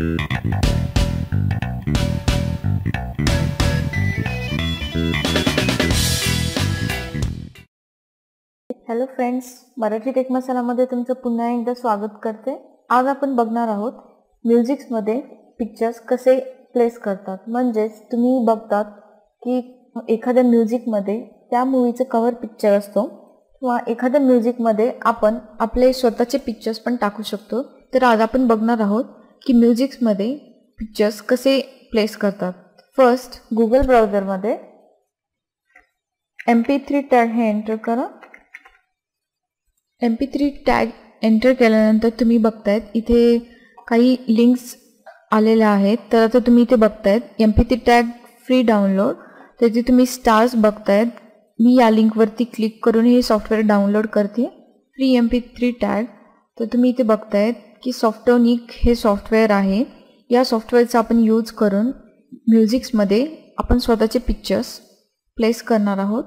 Hello friends, Marathi take मसालामध्ये तुमचं पुन्हा एकदा स्वागत करते। आज आपण बघणार आहोत म्युझिक्समध्ये पिक्चर्स कसे प्लेस करतात। म्हणजेच तुम्ही बघतात की एखाद्या म्युझिकमध्ये त्या मूवीचं कव्हर पिक्चर असतो किंवा एखाद्या म्युझिकमध्ये आपण आपले स्वतःचे पिक्चर्स पण टाकू शकतो। तर आज आपण बघणार आहोत की म्युझिक्समध्ये पिक्चर्स कसे प्लेस करतात। फर्स्ट गुगल ब्राउझरमध्ये MP3 टॅग हे एंटर करा। MP3 टॅग एंटर केल्यानंतर तुम्ही बघतायत इथे काही लिंक्स आलेल्या आहेत। तर आता तुम्ही इथे बघतायत MP3 टॅग फ्री डाउनलोड। त्याचे तुम्ही स्टार्स बघतायत। मी या लिंकवरती क्लिक करून हे सॉफ्टवेअर डाउनलोड करते, फ्री MP3 टॅग। तर तुम्ही इथे बघतायत की सॉफ्टोनिक हे सॉफ्टवेअर आहे। या सॉफ्टवेअरचा आपण यूज करून म्युझिक्समध्ये आपण स्वतःचे पिक्चर्स प्लेस करणार आहोत।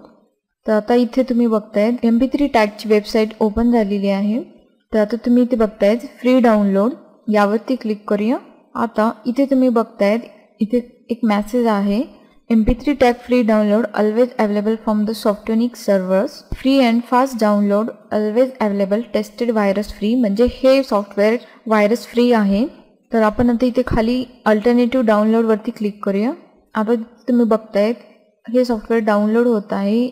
तर आता इथे तुम्ही बघतायत MP3 टॅगची वेबसाईट ओपन झालेली आहे। तर आता तुम्ही इथे बघतायत फ्री डाउनलोड, यावरती क्लिक करूया। आता इथे तुम्ही बघतायत इथे एक मेसेज आहे, MP3 tag free download always available from the Softonic servers, free and fast download, always available, tested virus free. म्हणजे हे सॉफ्टवेअर व्हायरस फ्री आहे। तर आपण आता इथे खाली अल्टरनेटिव्ह डाउनलोड वरती क्लिक करूया। आता तुम्ही बघतायत हे सॉफ्टवेअर डाउनलोड होत आहे।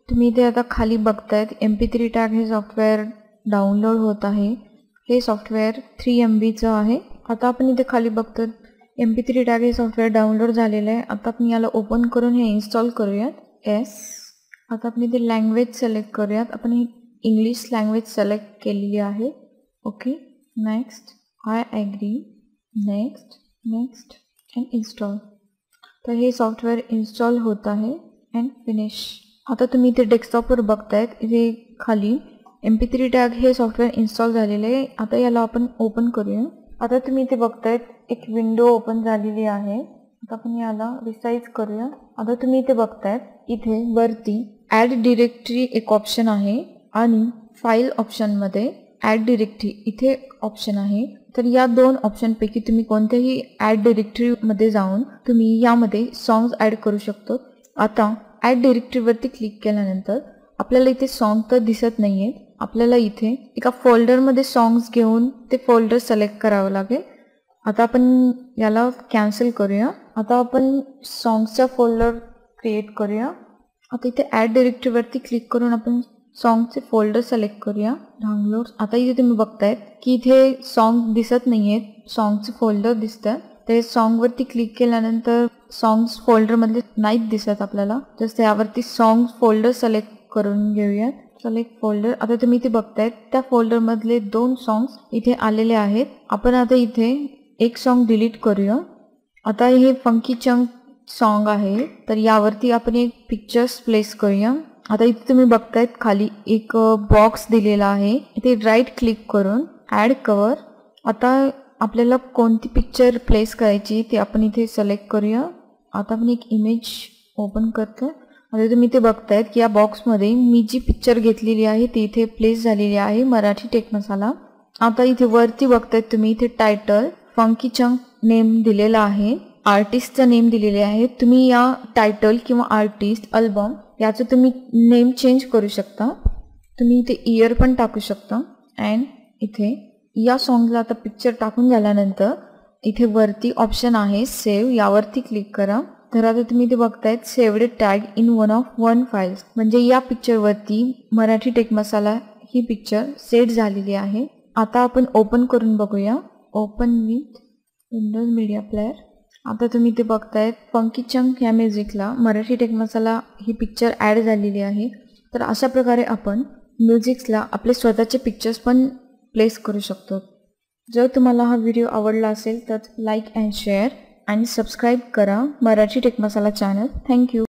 तुम्ही इथे आता खाली बघतायत MP3 टॅग हे सॉफ्टवेअर डाउनलोड होत आहे। हे सॉफ्टवेअर 3 MBचं आहे। आता आपण इथे खाली बघतात MP3 टॅग हे सॉफ्टवेअर डाउनलोड झालेलं आहे। आता आपण याला ओपन करून हे इन्स्टॉल करूयात। आता आपण इथे लँग्वेज सिलेक्ट करूयात। आपण ही इंग्लिश लँग्वेज सिलेक्ट केलेली आहे। Okay, next, I agree, next, next and install. तर हे सॉफ्टवेअर इन्स्टॉल होत आहे अँड फिनिश। आता तुम्ही इथे डेस्कटॉपवर बघतायत इथे खाली MP3 टॅग हे सॉफ्टवेअर इन्स्टॉल झालेले आहे। आता याला आपण ओपन करूया। आता तुम्ही इथे बघतायत एक विंडो ओपन झालेली आहे। आता आपण याला रिसाइज करूया। आता तुम्ही इथे बघतायत इथे वरती ॲड डिरेक्टरी एक ऑप्शन आहे आणि फाईल ऑप्शनमध्ये ॲड डिरेक्टरी इथे ऑप्शन आहे। तर या दोन ऑप्शनपैकी तुम्ही कोणत्याही ॲड डिरेक्टरीमध्ये जाऊन तुम्ही यामध्ये सॉंग्स ॲड करू शकतो। आता ॲड डिरेक्टरीवरती क्लिक केल्यानंतर आपल्याला इथे सॉन्ग तर दिसत नाही आहेत। आपल्याला इथे एका फोल्डरमध्ये सॉंग्स घेऊन ते फोल्डर सिलेक्ट करावं लागेल। आता आपण याला कॅन्सल करूया। आता आपण सॉंग्सचा फोल्डर क्रिएट करूया। आता इथे ॲड डिरेक्टरीवरती क्लिक करून आपण सॉंगचे फोल्डर सिलेक्ट करूया, डाउनलोड्स। आता इथे तुम्ही बघतायत की इथे सॉन्ग दिसत नाही आहेत, सॉंगचे फोल्डर दिसतात। ते सॉन्गवरती क्लिक केल्यानंतर सॉंग्स फोल्डरमधले नाहीत दिसत आपल्याला। जसं यावरती सॉंग्स फोल्डर सिलेक्ट करून घेऊयात, सिलेक्ट फोल्डर। आता तुम्ही इथे बघतायत त्या फोल्डरमधले 2 सॉंग्स इथे आलेले आहेत। आपण आता इथे एक सॉन्ग डिलीट करूया। आता हे फंकी चंक सॉन्ग आहे, तर यावरती आपण एक पिक्चर्स प्लेस करूया। आता इथे तुम्ही बघतायत खाली एक बॉक्स दिलेला आहे। इथे राईट क्लिक करून ॲड कव्हर। आता आपल्याला कोणती पिक्चर प्लेस करायची ते आपण इथे सिलेक्ट करूया। आता आपण एक इमेज ओपन करतो। आता तुम्ही इथे बघतायत की या बॉक्समध्ये मी जी पिक्चर घेतलेली आहे ती इथे प्लेस झालेली आहे, मराठी टेक मसाला। आता इथे वरती बघतायत तुम्ही इथे टायटल फंकी चंक नेम दिलेला आहे, आर्टिस्टचं नेम दिलेले आहे। तुम्ही या टायटल किंवा आर्टिस्ट, अल्बम याचं तुम्ही नेम चेंज करू शकता। तुम्ही इथे इयर पण टाकू शकता। अँड इथे या सॉन्गला आता पिक्चर टाकून झाल्यानंतर इथे वरती ऑप्शन आहे सेव्ह, यावरती क्लिक करा। तर आता तुम्ही इथे बघतायत saved tag in one files. म्हणजे या पिक्चरवरती मराठी टेक मसाला ही पिक्चर सेट झालेली आहे। आता आपण ओपन करून बघूया, open with Windows media player. आता तुम्ही इथे बघतायत फंकी चंक ह्या म्युझिकला मराठी टेक मसाला ही पिक्चर ॲड झालेली आहे। तर अशा प्रकारे आपण म्युझिक्सला आपले स्वतःचे पिक्चर्स पण प्लेस करू शकतो। जर तुम्हाला हा व्हिडिओ आवडला असेल तर लाईक अँड शेअर आणि सबस्क्राईब करा मराठी टेक मसाला चॅनल। थँक्यू।